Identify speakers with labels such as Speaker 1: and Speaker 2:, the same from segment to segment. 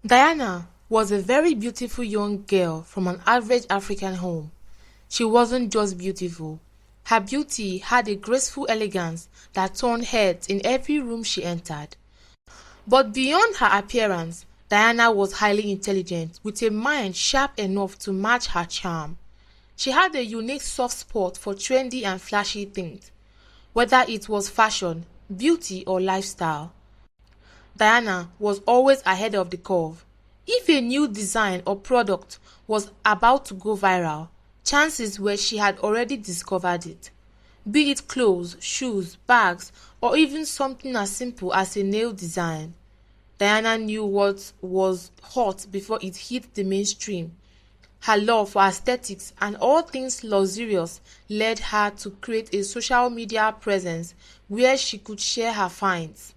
Speaker 1: Diana was a very beautiful young girl from an average African home. She wasn't just beautiful. Her beauty had a graceful elegance that turned heads in every room she entered. But beyond her appearance, Diana was highly intelligent with a mind sharp enough to match her charm. She had a unique soft spot for trendy and flashy things, whether it was fashion, beauty, or lifestyle. Diana was always ahead of the curve. If a new design or product was about to go viral, chances were she had already discovered it. Be it clothes, shoes, bags, or even something as simple as a nail design. Diana knew what was hot before it hit the mainstream. Her love for aesthetics and all things luxurious led her to create a social media presence where she could share her finds.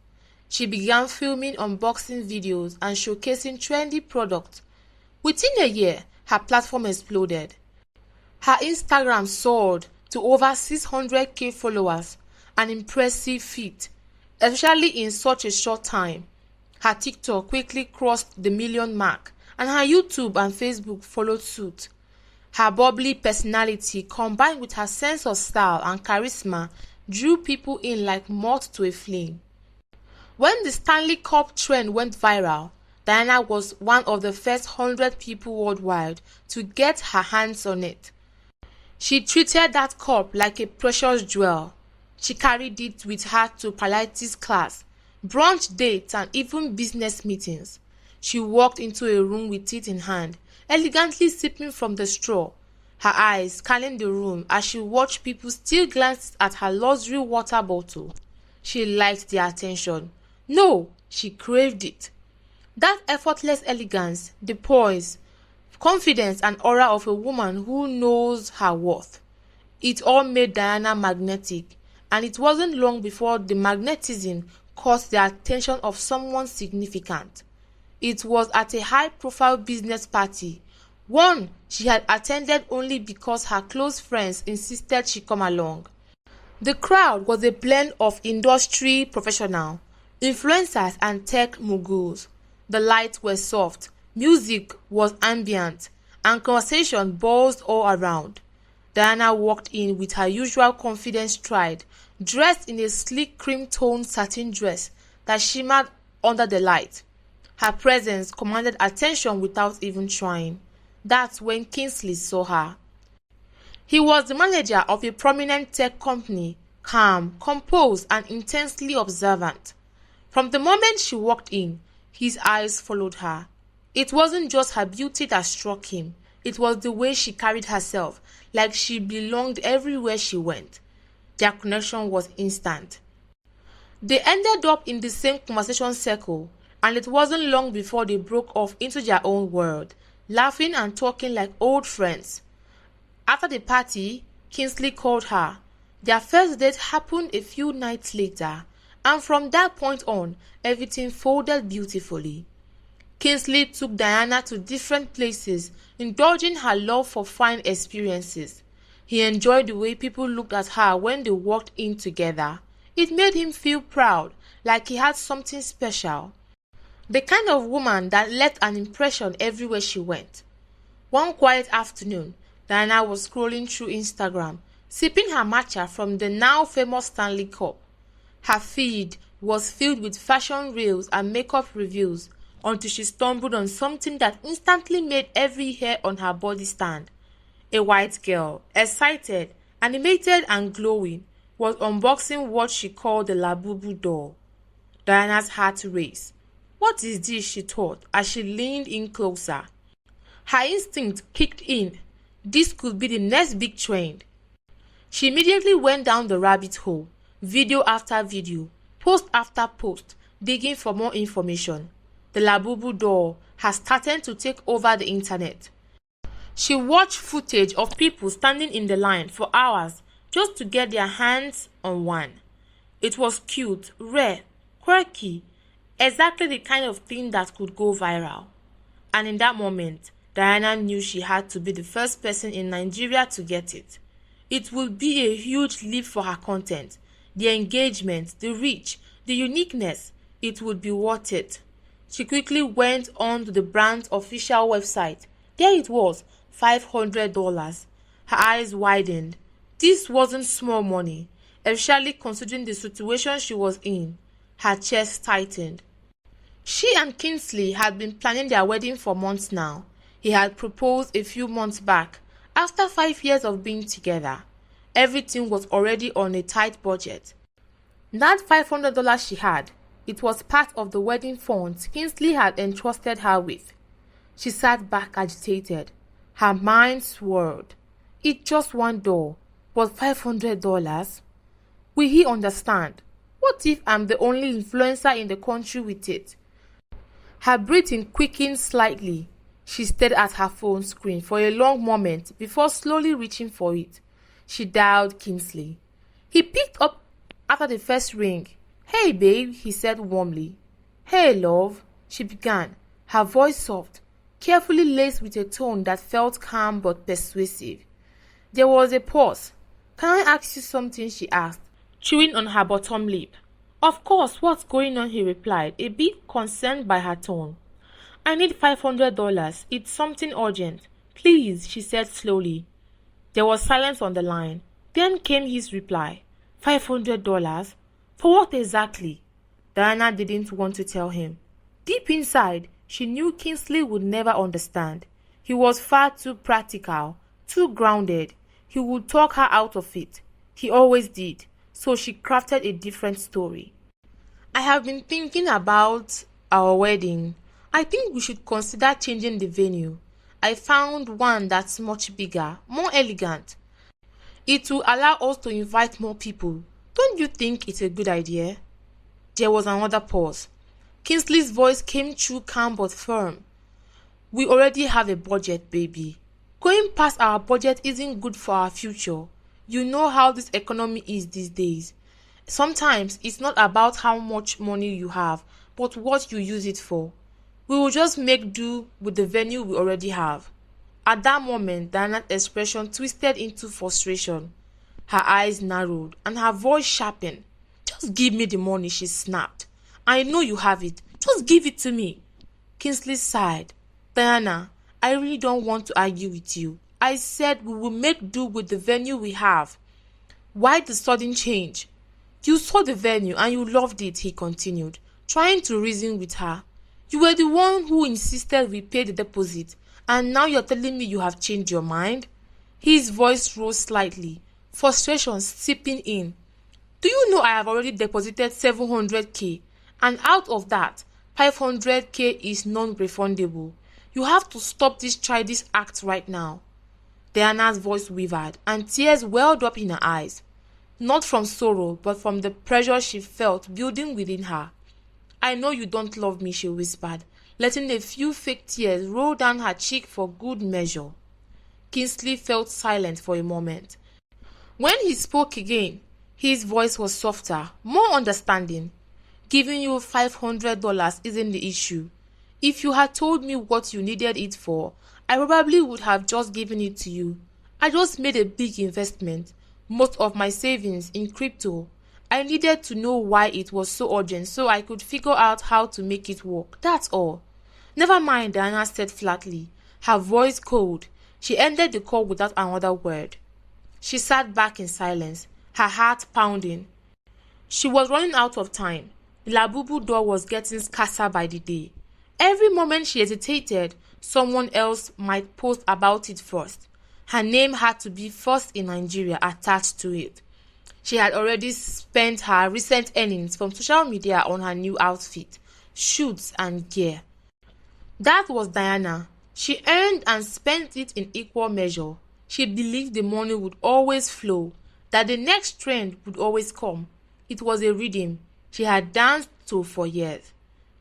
Speaker 1: She began filming unboxing videos and showcasing trendy products. Within a year, her platform exploded. Her Instagram soared to over 600,000 followers, an impressive feat, especially in such a short time. Her TikTok quickly crossed the million mark, and her YouTube and Facebook followed suit. Her bubbly personality combined with her sense of style and charisma drew people in like moth to a flame. When the Stanley Cup trend went viral, Diana was one of the first 100 people worldwide to get her hands on it. She treated that cup like a precious jewel. She carried it with her to Pilates class, brunch dates, and even business meetings. She walked into a room with it in hand, elegantly sipping from the straw, her eyes scanning the room as she watched people still glance at her luxury water bottle. She liked the attention. No, she craved it. That effortless elegance, the poise, confidence, and aura of a woman who knows her worth. It all made Diana magnetic, and it wasn't long before the magnetism caught the attention of someone significant. It was at a high-profile business party, one she had attended only because her close friends insisted she come along. The crowd was a blend of industry professionals, influencers, and tech moguls. The lights were soft, music was ambient, and conversation buzzed all around. Diana walked in with her usual confident stride, dressed in a sleek cream-toned satin dress that shimmered under the light. Her presence commanded attention without even trying. That's when Kingsley saw her. He was the manager of a prominent tech company, calm, composed, and intensely observant. From the moment she walked in, his eyes followed her. It wasn't just her beauty that struck him. It was the way she carried herself, like she belonged everywhere she went. Their connection was instant. They ended up in the same conversation circle, and it wasn't long before they broke off into their own world, laughing and talking like old friends. After the party, Kingsley called her. Their first date happened a few nights later, and from that point on, everything folded beautifully. Kingsley took Diana to different places, indulging her love for fine experiences. He enjoyed the way people looked at her when they walked in together. It made him feel proud, like he had something special. The kind of woman that left an impression everywhere she went. One quiet afternoon, Diana was scrolling through Instagram, sipping her matcha from the now famous Stanley Cup. Her feed was filled with fashion reels and makeup reviews until she stumbled on something that instantly made every hair on her body stand. A white girl, excited, animated, and glowing, was unboxing what she called the Labubu doll. Diana's heart raced. What is this, she thought, as she leaned in closer. Her instinct kicked in. This could be the next big trend. She immediately went down the rabbit hole, video after video, post after post, digging for more information. The Labubu doll has started to take over the internet. She watched footage of people standing in the line for hours just to get their hands on one. It was cute, rare, quirky, exactly the kind of thing that could go viral. And in that moment, Diana knew she had to be the first person in Nigeria to get it. It would be a huge leap for her content. The engagement, the reach, the uniqueness, it would be worth it. She quickly went on to the brand's official website. There it was, $500. Her eyes widened. This wasn't small money, especially considering the situation she was in. Her chest tightened. She and Kingsley had been planning their wedding for months now. He had proposed a few months back, after 5 years of being together. Everything was already on a tight budget. That $500 she had, it was part of the wedding funds Kingsley had entrusted her with. She sat back agitated. Her mind swirled. It's just $1, but $500? Will he understand? What if I'm the only influencer in the country with it? Her breathing quickened slightly. She stared at her phone screen for a long moment before slowly reaching for it. She dialed Kingsley. He picked up after the first ring. "Hey babe," he said warmly. "Hey love," she began, her voice soft, carefully laced with a tone that felt calm but persuasive. There was a pause. "Can I ask you something?" she asked, chewing on her bottom lip. "Of course, what's going on?" he replied, a bit concerned by her tone. "I need $500. It's something urgent. Please," she said slowly. There was silence on the line. Then came his reply. $500? For what exactly? Diana didn't want to tell him. Deep inside, she knew Kingsley would never understand. He was far too practical, too grounded. He would talk her out of it. He always did. So she crafted a different story. "I have been thinking about our wedding. I think we should consider changing the venue. I found one that's much bigger, more elegant. It will allow us to invite more people. Don't you think it's a good idea?" There was another pause. Kingsley's voice came through calm but firm. "We already have a budget, baby. Going past our budget isn't good for our future. You know how this economy is these days. Sometimes it's not about how much money you have, but what you use it for. We will just make do with the venue we already have." At that moment, Diana's expression twisted into frustration. Her eyes narrowed and her voice sharpened. "Just give me the money," she snapped. "I know you have it. Just give it to me." Kingsley sighed. "Diana, I really don't want to argue with you. I said we will make do with the venue we have." "Why the sudden change?" "You saw the venue and you loved it," he continued, trying to reason with her. "You were the one who insisted we pay the deposit, and now you're telling me you have changed your mind?" His voice rose slightly, frustration seeping in. "Do you know I have already deposited $700K, and out of that, $500K is non-refundable. You have to stop this childish act right now." Diana's voice wavered, and tears welled up in her eyes. Not from sorrow, but from the pressure she felt building within her. "I know you don't love me," she whispered, letting a few fake tears roll down her cheek for good measure. Kingsley felt silent for a moment. When he spoke again, his voice was softer, more understanding. "Giving you $500 isn't the issue. If you had told me what you needed it for, I probably would have just given it to you. I just made a big investment, most of my savings in crypto. I needed to know why it was so urgent so I could figure out how to make it work. That's all." "Never mind," Diana said flatly, her voice cold. She ended the call without another word. She sat back in silence, her heart pounding. She was running out of time. The Labubu door was getting scarcer by the day. Every moment she hesitated, someone else might post about it first. Her name had to be first in Nigeria attached to it. She had already spent her recent earnings from social media on her new outfit, shoots and gear. That was Diana. She earned and spent it in equal measure. She believed the money would always flow, that the next trend would always come. It was a rhythm she had danced to for years.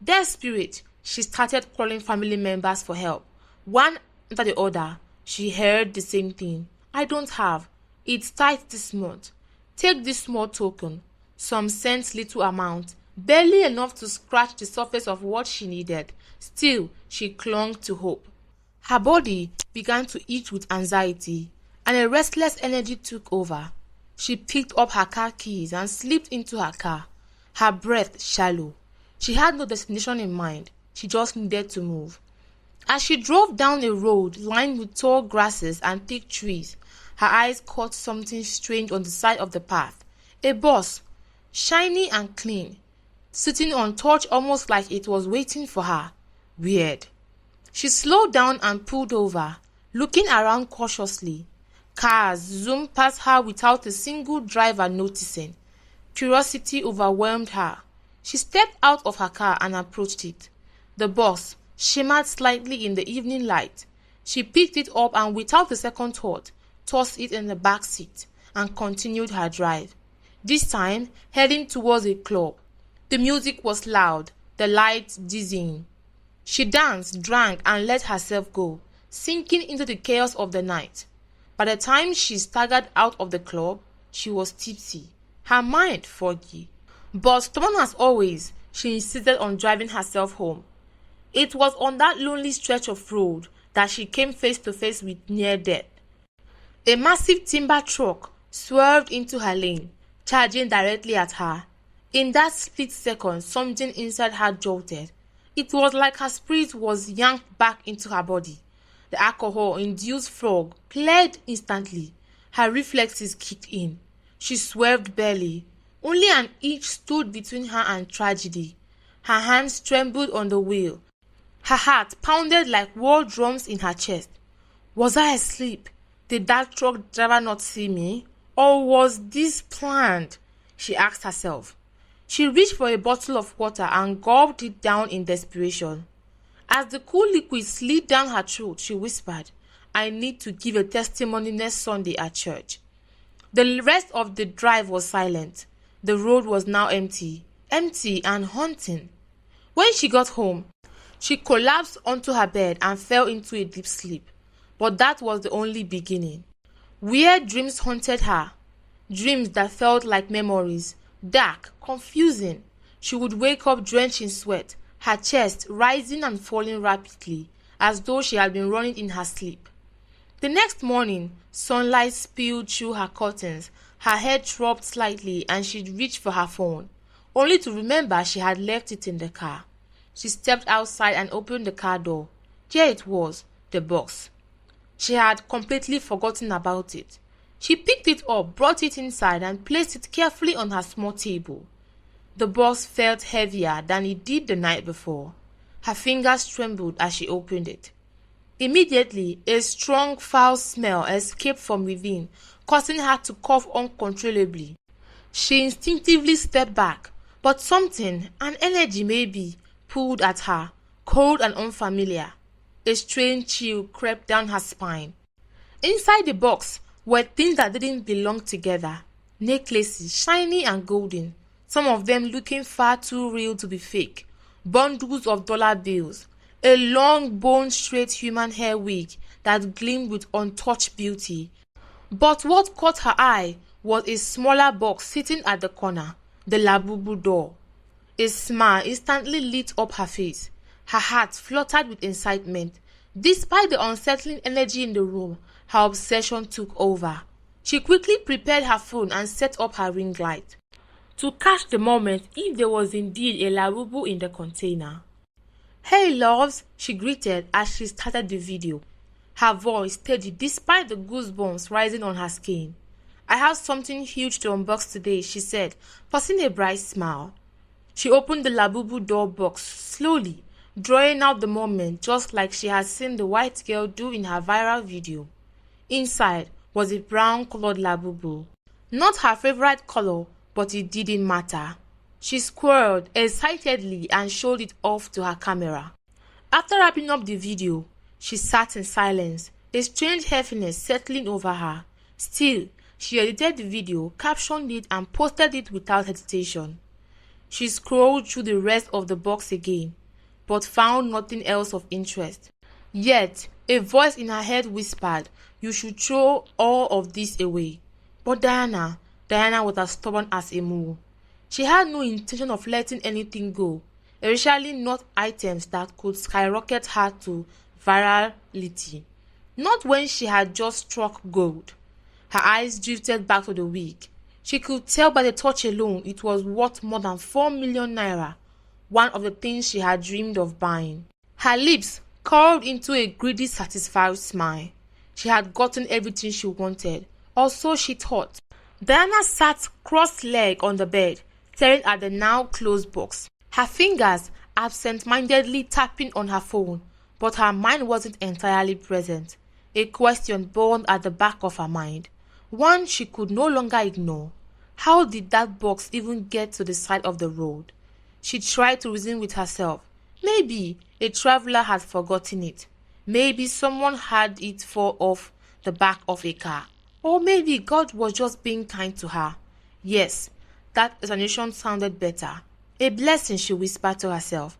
Speaker 1: Desperate, she started calling family members for help. One after the other, she heard the same thing. "I don't have. It's tight this month. Take this small token." Some cents little amount, barely enough to scratch the surface of what she needed. Still, she clung to hope. Her body began to itch with anxiety, and a restless energy took over. She picked up her car keys and slipped into her car, her breath shallow. She had no destination in mind, She just needed to move. As she drove down a road lined with tall grasses and thick trees, her eyes caught something strange on the side of the path. A bus, shiny and clean, sitting untouched almost like it was waiting for her. Weird. She slowed down and pulled over, looking around cautiously. Cars zoomed past her without a single driver noticing. Curiosity overwhelmed her. She stepped out of her car and approached it. The bus shimmered slightly in the evening light. She picked it up and without a second thought, tossed it in the back seat and continued her drive, this time heading towards a club. The music was loud, the lights dizzying. She danced, drank, and let herself go, sinking into the chaos of the night. By the time she staggered out of the club, she was tipsy, her mind foggy. But stubborn as always, she insisted on driving herself home. It was on that lonely stretch of road that she came face to face with near death. A massive timber truck swerved into her lane, charging directly at her. In that split second, something inside her jolted. It was like her spirit was yanked back into her body. The alcohol-induced fog cleared instantly. Her reflexes kicked in. She swerved barely. Only an inch stood between her and tragedy. Her hands trembled on the wheel. Her heart pounded like war drums in her chest. Was I asleep? Did that truck driver not see me? Or was this planned? She asked herself. She reached for a bottle of water and gulped it down in desperation. As the cool liquid slid down her throat, she whispered, I need to give a testimony next Sunday at church. The rest of the drive was silent. The road was now empty and haunting. When she got home, she collapsed onto her bed and fell into a deep sleep. But that was the only beginning. Weird dreams haunted her. Dreams that felt like memories, dark, confusing. She would wake up drenched in sweat, her chest rising and falling rapidly, as though she had been running in her sleep. The next morning, sunlight spilled through her curtains, her head throbbed slightly and she reached for her phone, only to remember she had left it in the car. She stepped outside and opened the car door. There it was, the box. She had completely forgotten about it. She picked it up, brought it inside and placed it carefully on her small table. The box felt heavier than it did the night before. Her fingers trembled as she opened it. Immediately, a strong foul smell escaped from within, causing her to cough uncontrollably. She instinctively stepped back, but something, an energy maybe, pulled at her, cold and unfamiliar. A strange chill crept down her spine. Inside the box were things that didn't belong together. Necklaces, shiny and golden, some of them looking far too real to be fake. Bundles of dollar bills. A long, bone-straight human hair wig that gleamed with untouched beauty. But what caught her eye was a smaller box sitting at the corner, the labubu door. A smile instantly lit up her face. Her heart fluttered with excitement. Despite the unsettling energy in the room, her obsession took over. She quickly prepared her phone and set up her ring light to catch the moment if there was indeed a labubu in the container. Hey loves, she greeted as she started the video. Her voice steady despite the goosebumps rising on her skin. I have something huge to unbox today, she said, forcing a bright smile. She opened the labubu door box slowly, drawing out the moment just like she had seen the white girl do in her viral video. Inside was a brown-colored labubu. Not her favorite color, but it didn't matter. She squirreled excitedly and showed it off to her camera. After wrapping up the video, she sat in silence, a strange heaviness settling over her. Still, she edited the video, captioned it and posted it without hesitation. She scrolled through the rest of the box again, but found nothing else of interest. Yet, a voice in her head whispered, you should throw all of this away. But Diana was as stubborn as a mule. She had no intention of letting anything go, especially not items that could skyrocket her to virality. Not when she had just struck gold. Her eyes drifted back to the wig. She could tell by the touch alone it was worth more than 4 million naira. one of the things she had dreamed of buying. Her lips curled into a greedy, satisfied smile. She had gotten everything she wanted, or so she thought. Diana sat cross-legged on the bed, staring at the now closed box, her fingers absent-mindedly tapping on her phone, but her mind wasn't entirely present. A question burned at the back of her mind, one she could no longer ignore. How did that box even get to the side of the road? She tried to reason with herself. Maybe a traveler had forgotten it. Maybe someone had it fall off the back of a car. Or maybe God was just being kind to her. Yes, that explanation sounded better. A blessing, she whispered to herself.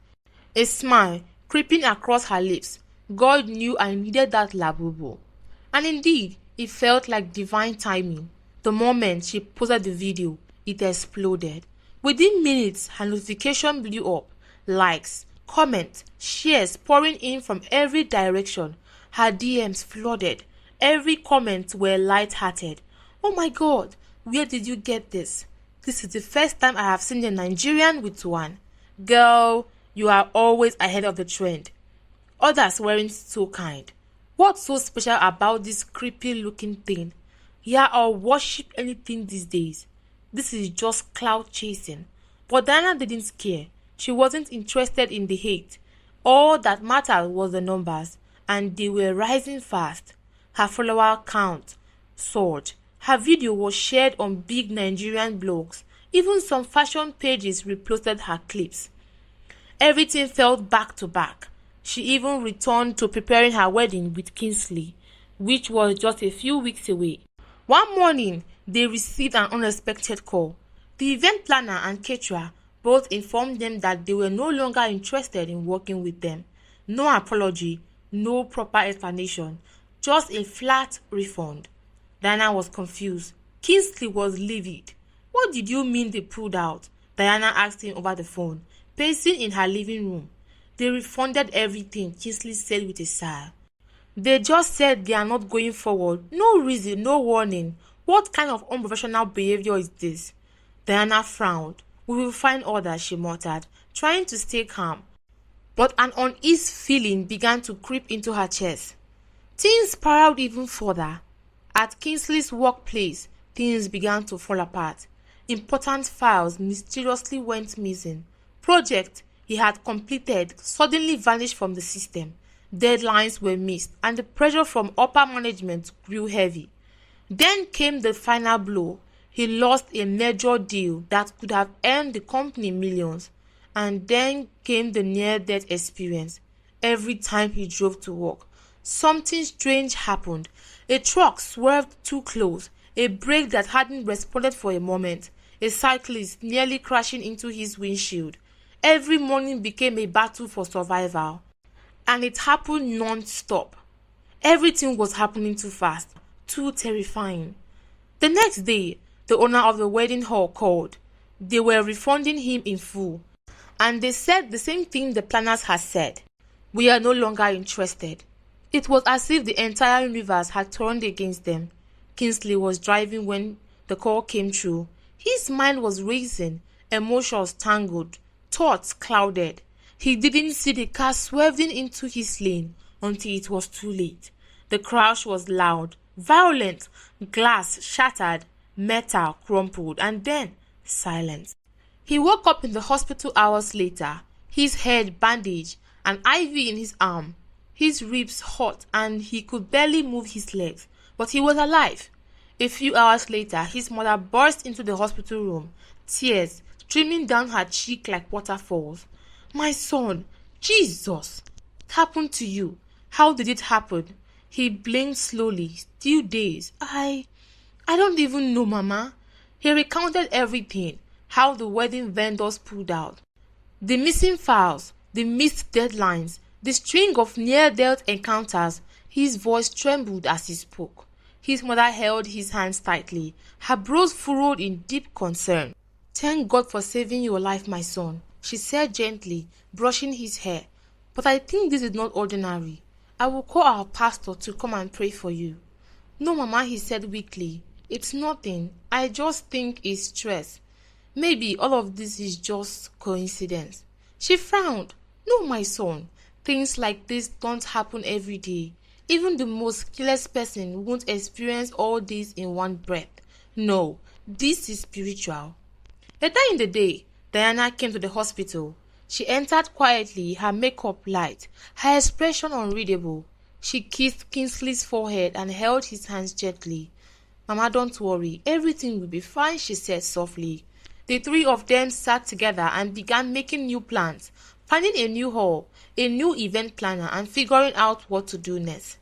Speaker 1: A smile creeping across her lips. God knew I needed that labubu. And indeed, it felt like divine timing. The moment she posted the video, it exploded. Within minutes, her notification blew up. Likes, comments, shares pouring in from every direction. Her DMs flooded. Every comment were light-hearted. Oh my God, where did you get this? This is the first time I have seen a Nigerian with one. Girl, you are always ahead of the trend. Others weren't so kind. What's so special about this creepy-looking thing? Yeah, I'll worship anything these days. This is just cloud chasing. But Diana didn't care. She wasn't interested in the hate. All that mattered was the numbers, and they were rising fast. Her follower count soared. Her video was shared on big Nigerian blogs. Even some fashion pages reposted her clips. Everything felt back to back. She even returned to preparing her wedding with Kingsley, which was just a few weeks away. One morning, they received an unexpected call. The event planner and caterer both informed them that they were no longer interested in working with them. No apology, no proper explanation, just a flat refund. Diana was confused. Kingsley was livid. What did you mean they pulled out? Diana asked him over the phone, pacing in her living room. They refunded everything, Kingsley said with a sigh. They just said they are not going forward. No reason, no warning. What kind of unprofessional behavior is this? Diana frowned. We will find others, she muttered, trying to stay calm. But an uneasy feeling began to creep into her chest. Things spiraled even further. At Kingsley's workplace, things began to fall apart. Important files mysteriously went missing. Projects he had completed suddenly vanished from the system. Deadlines were missed, and the pressure from upper management grew heavy. Then came the final blow. He lost a major deal that could have earned the company millions. And then came the near-death experience. Every time he drove to work, something strange happened. A truck swerved too close, a brake that hadn't responded for a moment, a cyclist nearly crashing into his windshield. Every morning became a battle for survival. And it happened non-stop. Everything was happening too fast, too terrifying. The next day, the owner of the wedding hall called. They were refunding him in full. And they said the same thing the planners had said. We are no longer interested. It was as if the entire universe had turned against them. Kingsley was driving when the call came through. His mind was racing, emotions tangled, thoughts clouded. He didn't see the car swerving into his lane until it was too late. The crash was loud, violent, glass shattered, metal crumpled, and then silence. He woke up in the hospital hours later, his head bandaged, an IV in his arm, his ribs hot, and he could barely move his legs, but he was alive. A few hours later, his mother burst into the hospital room, tears streaming down her cheek like waterfalls. My son, Jesus, what happened to you? How did it happen? He blinked slowly, still dazed. I don't even know, Mama. He recounted everything, how the wedding vendors pulled out, the missing files, the missed deadlines, the string of near-death encounters. His voice trembled as he spoke. His mother held his hands tightly, her brows furrowed in deep concern. Thank God for saving your life, my son, she said gently, brushing his hair. But I think this is not ordinary. I will call our pastor to come and pray for you. No, Mama, he said weakly. It's nothing. I just think it's stress. Maybe all of this is just coincidence. She frowned. No, my son. Things like this don't happen every day. Even the most careless person won't experience all this in one breath. No, this is spiritual. Later in the day, Diana came to the hospital. She entered quietly, her makeup light, her expression unreadable. She kissed Kingsley's forehead and held his hands gently. Mama, don't worry, everything will be fine, she said softly. The three of them sat together and began making new plans, finding a new hall, a new event planner, and figuring out what to do next.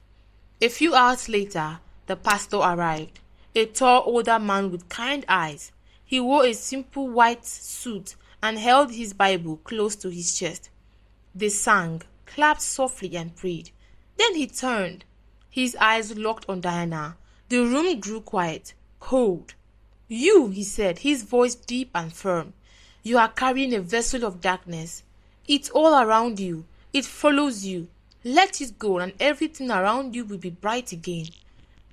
Speaker 1: A few hours later, the pastor arrived, a tall older man with kind eyes. He wore a simple white suit and held his Bible close to his chest. They sang, clapped softly, and prayed. Then he turned. His eyes locked on Diana. The room grew quiet, cold. You, he said, his voice deep and firm. You are carrying a vessel of darkness. It's all around you. It follows you. Let it go and everything around you will be bright again.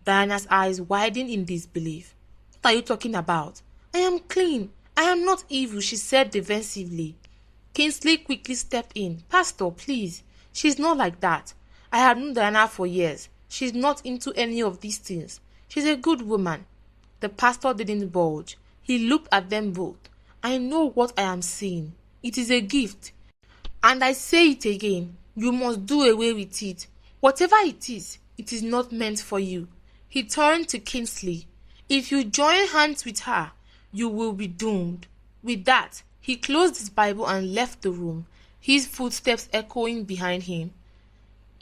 Speaker 1: Diana's eyes widened in disbelief. What are you talking about? I am clean. I am not evil, she said defensively. Kingsley quickly stepped in. Pastor, please. She's not like that. I have known Diana for years. She's not into any of these things. She's a good woman. The pastor didn't budge. He looked at them both. I know what I am seeing. It is a gift. And I say it again. You must do away with it. Whatever it is not meant for you. He turned to Kingsley. If you join hands with her, you will be doomed. With that, he closed his Bible and left the room, his footsteps echoing behind him.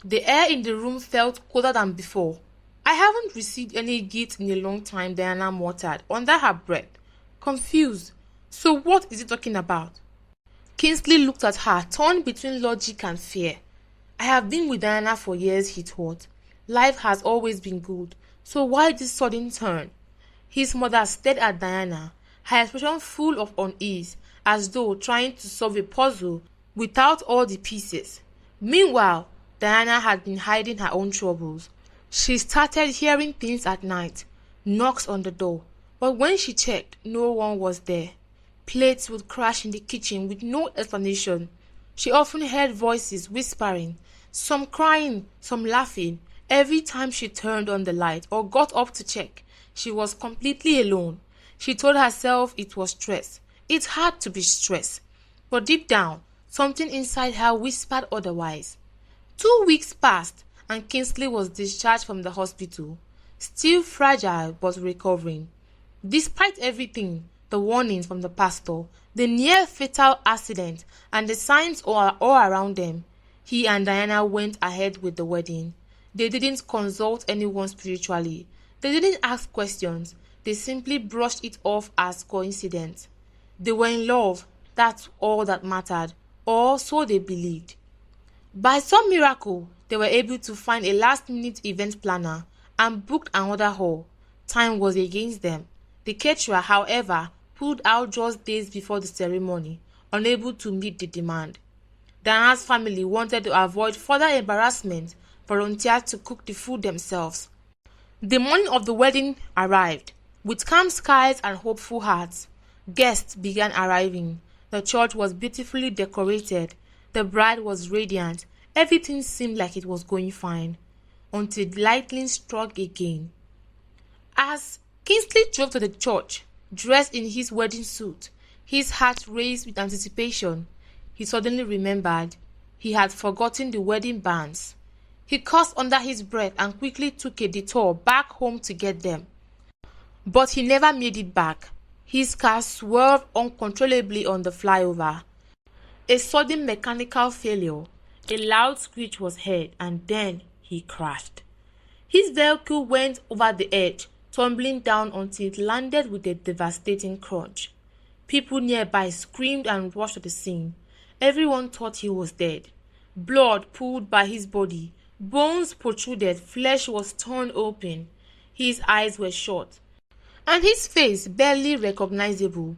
Speaker 1: The air in the room felt colder than before. I haven't received any gift in a long time, Diana muttered under her breath, confused. So what is he talking about? Kingsley looked at her, torn between logic and fear. I have been with Diana for years, he thought. Life has always been good, so why this sudden turn? His mother stared at Diana, her expression full of unease, as though trying to solve a puzzle without all the pieces. Meanwhile, Diana had been hiding her own troubles. She started hearing things at night, knocks on the door, but when she checked, no one was there. Plates would crash in the kitchen with no explanation. She often heard voices whispering, some crying, some laughing. Every time she turned on the light or got up to check, she was completely alone. She told herself it was stress. It had to be stress. But deep down, something inside her whispered otherwise. 2 weeks passed and Kingsley was discharged from the hospital, still fragile but recovering. Despite everything, the warnings from the pastor, the near-fatal accident, and the signs all around them, he and Diana went ahead with the wedding. They didn't consult anyone spiritually. They didn't ask questions. They simply brushed it off as coincidence. They were in love. That's all that mattered, or so they believed. By some miracle, they were able to find a last-minute event planner and booked another hall. Time was against them. The caterer, however, pulled out just days before the ceremony, unable to meet the demand. Diana's family wanted to avoid further embarrassment, volunteered to cook the food themselves. The morning of the wedding arrived. With calm skies and hopeful hearts, guests began arriving. The church was beautifully decorated. The bride was radiant. Everything seemed like it was going fine, until lightning struck again. As Kingsley drove to the church, dressed in his wedding suit, his heart raced with anticipation, he suddenly remembered he had forgotten the wedding bands. He cursed under his breath and quickly took a detour back home to get them. But he never made it back. His car swerved uncontrollably on the flyover. A sudden mechanical failure, a loud screech was heard, and then he crashed. His vehicle went over the edge, tumbling down until it landed with a devastating crunch. People nearby screamed and rushed to the scene. Everyone thought he was dead. Blood pooled by his body. Bones protruded, flesh was torn open. His eyes were shut, and his face barely recognizable.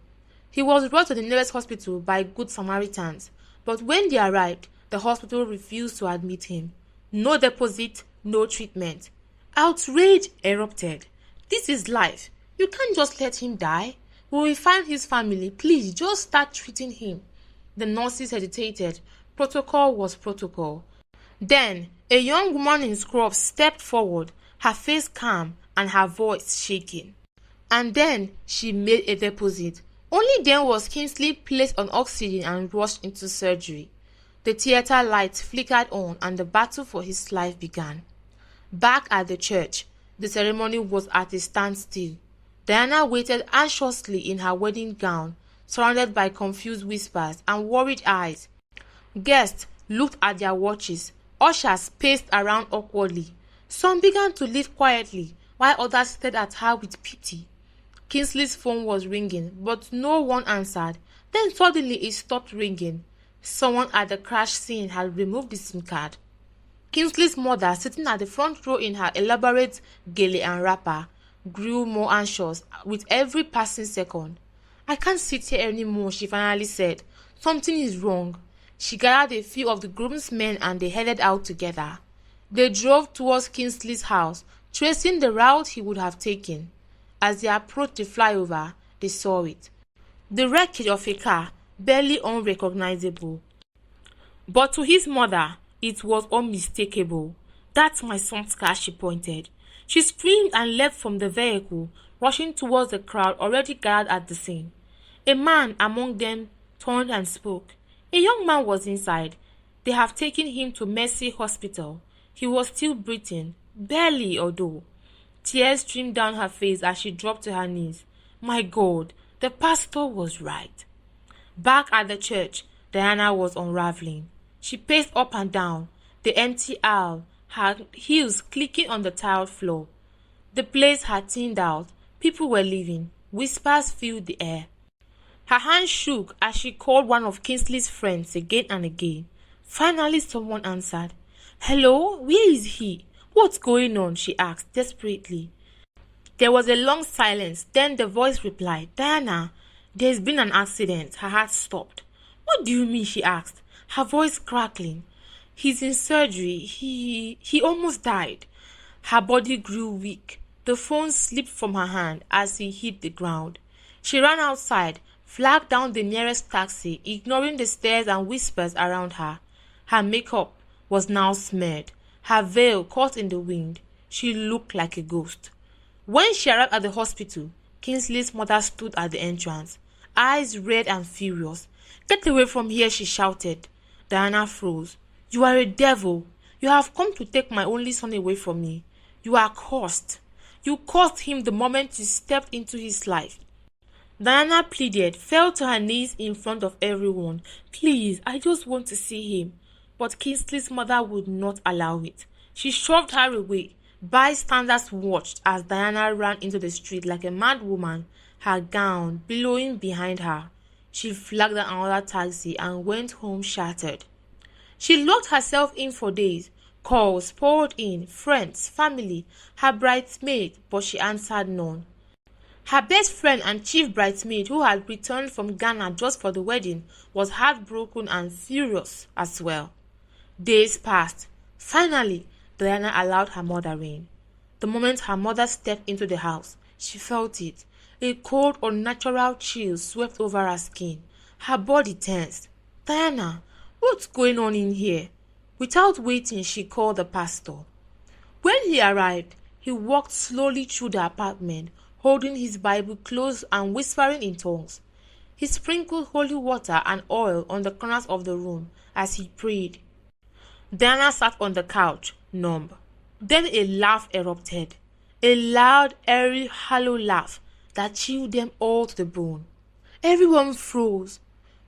Speaker 1: He was brought to the nearest hospital by good Samaritans, but when they arrived, the hospital refused to admit him. No deposit, no treatment. Outrage erupted. This is life. You can't just let him die. We will find his family. Please, just start treating him. The nurses hesitated. Protocol was protocol. Then, a young woman in scrubs stepped forward, her face calm and her voice shaking. And then she made a deposit. Only then was Kingsley placed on oxygen and rushed into surgery. The theater lights flickered on and the battle for his life began. Back at the church, the ceremony was at a standstill. Diana waited anxiously in her wedding gown, surrounded by confused whispers and worried eyes. Guests looked at their watches. Ushers paced around awkwardly. Some began to leave quietly, while others stared at her with pity. Kingsley's phone was ringing, but no one answered. Then suddenly it stopped ringing. Someone at the crash scene had removed the SIM card. Kingsley's mother, sitting at the front row in her elaborate gele and wrapper, grew more anxious with every passing second. "I can't sit here anymore," she finally said. "Something is wrong." She gathered a few of the groomsmen and they headed out together. They drove towards Kingsley's house, tracing the route he would have taken. As they approached the flyover, they saw it. The wreckage of a car, barely unrecognizable. But to his mother, it was unmistakable. "That's my son's car," she pointed. She screamed and leapt from the vehicle, rushing towards the crowd already gathered at the scene. A man among them turned and spoke. A young man was inside. They have taken him to Mercy Hospital. He was still breathing, barely although. Tears streamed down her face as she dropped to her knees. My God, the pastor was right. Back at the church, Diana was unraveling. She paced up and down the empty aisle, her heels clicking on the tiled floor. The place had thinned out. People were leaving. Whispers filled the air. Her hand shook as she called one of Kingsley's friends again and again. Finally, someone answered. "Hello, where is he? What's going on?" she asked desperately. There was a long silence. Then the voice replied, "Diana, there's been an accident." Her heart stopped. "What do you mean?" she asked, her voice crackling. "He's in surgery. He almost died." Her body grew weak. The phone slipped from her hand as he hit the ground. She ran outside, flagged down the nearest taxi, ignoring the stares and whispers around her. Her makeup was now smeared, her veil caught in the wind. She looked like a ghost. When she arrived at the hospital, Kingsley's mother stood at the entrance, eyes red and furious. "Get away from here," she shouted. Diana froze. "You are a devil. You have come to take my only son away from me. You are cursed. You cursed him the moment you stepped into his life." Diana pleaded, fell to her knees in front of everyone. "Please, I just want to see him." But Kingsley's mother would not allow it. She shoved her away. Bystanders watched as Diana ran into the street like a mad woman, her gown billowing behind her. She flagged another taxi and went home shattered. She locked herself in for days. Calls poured in, friends, family, her bridesmaid, but she answered none. Her best friend and chief bridesmaid, who had returned from Ghana just for the wedding, was heartbroken and furious as well. Days passed. Finally, Diana allowed her mother in. The moment her mother stepped into the house, she felt it. A cold, unnatural chill swept over her skin. Her body tensed. "Diana, what's going on in here?" Without waiting, she called the pastor. When he arrived, he walked slowly through the apartment, holding his Bible close and whispering in tongues. He sprinkled holy water and oil on the corners of the room as he prayed. Diana sat on the couch, numb. Then a laugh erupted, a loud, airy, hollow laugh that chilled them all to the bone. Everyone froze.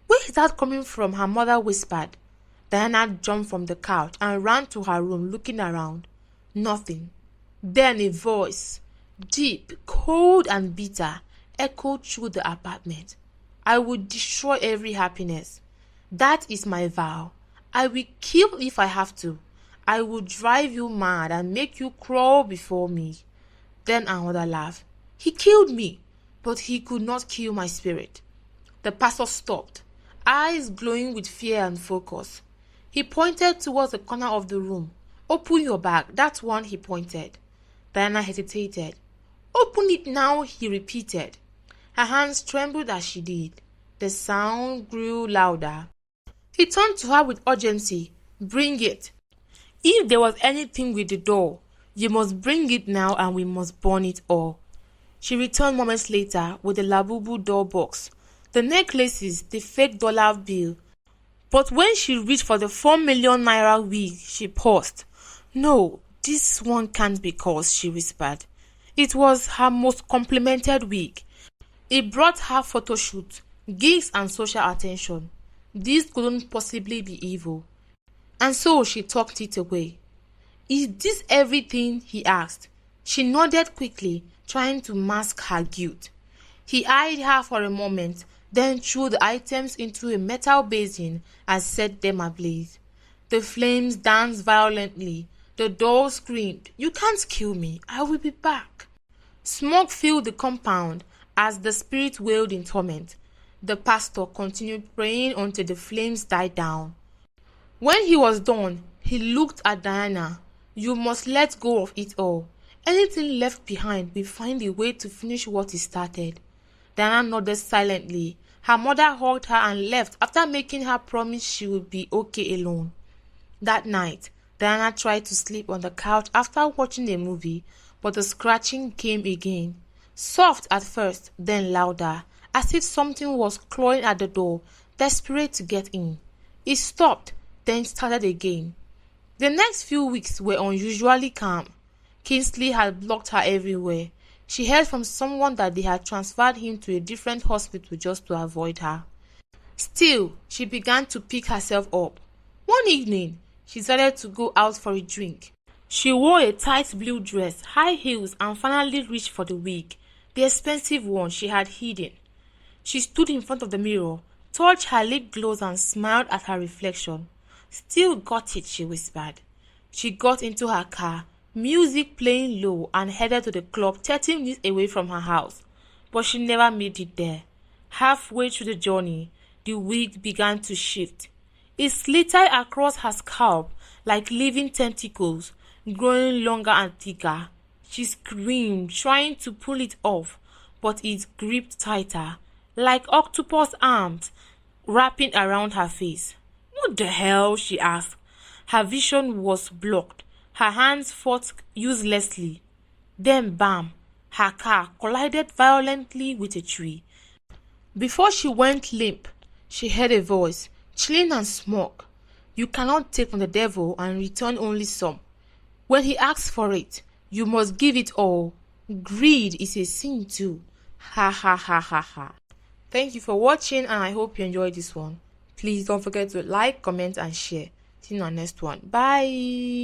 Speaker 1: "Where is that coming from?" her mother whispered. Diana jumped from the couch and ran to her room, looking around. Nothing. Then a voice, deep, cold and bitter, echoed through the apartment. "I will destroy every happiness. That is my vow. I will kill if I have to. I will drive you mad and make you crawl before me." Then another laugh. "He killed me, but he could not kill my spirit." The pastor stopped, eyes glowing with fear and focus. He pointed towards the corner of the room. "Open your bag." That one, he pointed. Diana hesitated. "Open it now," he repeated. Her hands trembled as she did. The sound grew louder. He turned to her with urgency. Bring it. If there was anything with the doll, you must bring it now and we must burn it all. She returned moments later with the Labubu doll box, the necklaces, the fake dollar bill. But when she reached for the 4 million naira wig, she paused. No, this one can't be cursed, she whispered. It was her most complimented wig. It brought her photo shoot, gigs and social attention. This couldn't possibly be evil. And so she tucked it away. Is this everything? He asked. She nodded quickly, trying to mask her guilt. He eyed her for a moment, then threw the items into a metal basin and set them ablaze. The flames danced violently. The doll screamed, "You can't kill me. I will be back." Smoke filled the compound as the spirit wailed in torment. The pastor continued praying until the flames died down. When he was done, he looked at Diana. You must let go of it all. Anything left behind will find a way to finish what he started. Diana nodded silently. Her mother hugged her and left after making her promise she would be okay alone. That night, Diana tried to sleep on the couch after watching a movie, but the scratching came again. Soft at first, then louder, as if something was clawing at the door, desperate to get in. It stopped, then started again. The next few weeks were unusually calm. Kingsley had blocked her everywhere. She heard from someone that they had transferred him to a different hospital just to avoid her. Still, she began to pick herself up. One evening, she decided to go out for a drink. She wore a tight blue dress, high heels, and finally reached for the wig, the expensive one she had hidden. She stood in front of the mirror, touched her lip gloss and smiled at her reflection. Still got it, she whispered. She got into her car, music playing low, and headed to the club 30 minutes away from her house. But she never made it there. Halfway through the journey, the wig began to shift. It slithered across her scalp like living tentacles, growing longer and thicker. She screamed, trying to pull it off, but it gripped tighter, like octopus arms wrapping around her face. What the hell? She asked. Her vision was blocked. Her hands fought uselessly. Then bam! Her car collided violently with a tree. Before she went limp, she heard a voice, chilling and smoke. You cannot take from the devil and return only some. When he asks for it, you must give it all. Greed is a sin too. Ha ha ha ha ha. Thank you for watching and I hope you enjoyed this one. Please don't forget to like, comment and share. See you on the next one. Bye.